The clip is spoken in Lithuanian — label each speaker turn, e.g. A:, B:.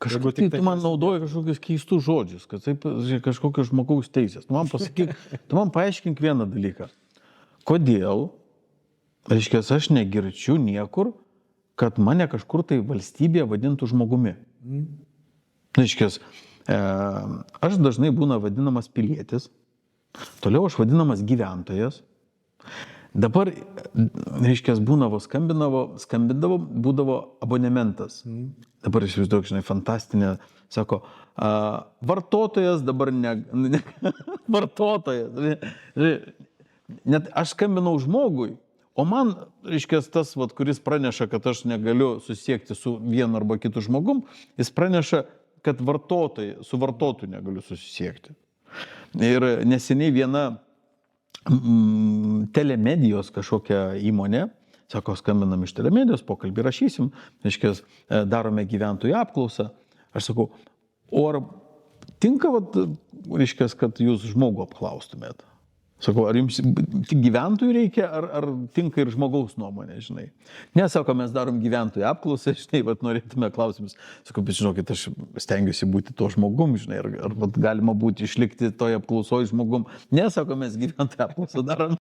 A: Kažkaip tai tu man naudoji kažkokius keistus žodžius, kad taip, kažkokios žmogaus teisės. Tu man pasakyk, tu man paaiškink vieną dalyką. Kodėl, reiškia, aš negirčiu niekur, kad mane kažkur tai valstybėje vadintų žmogumi. Reiškia, aš dažnai būna vadinamas pilietis, toliau aš vadinamas gyventojas. Dabar, reiškia, skambindavo, būdavo abonementas. Dabar įsivaizduok, žinai, fantastinė, sako, vartotojas dabar vartotojas. Net aš skambinau žmogui, o man, reiškia, tas, kuris praneša, kad aš negaliu susisiekti su vienu arba kitu žmogum, jis praneša, kad su vartotoju negaliu susisiekti. Ir neseniai viena telemedijos kažkokia įmonė, sako, skambinam iš telemedijos, pokalbį rašysim, reiškia, darome gyventojų apklausą. Aš sakau, o ar tinka, reiškia, kad jūs žmogų apklaustumėt? Sakau, ar jums tik gyventojų reikia, ar tinka ir žmogaus nuomonė, žinai? Ne, sako, mes darom gyventojų apklausą, žinai, norėtume klausimus. Sakau, bet žinokit, aš stengiuosi būti to žmogum, žinai, ar galima būti išlikti toje apklausoje žmogum. Ne, sako, mes gyventojų apklausą darom.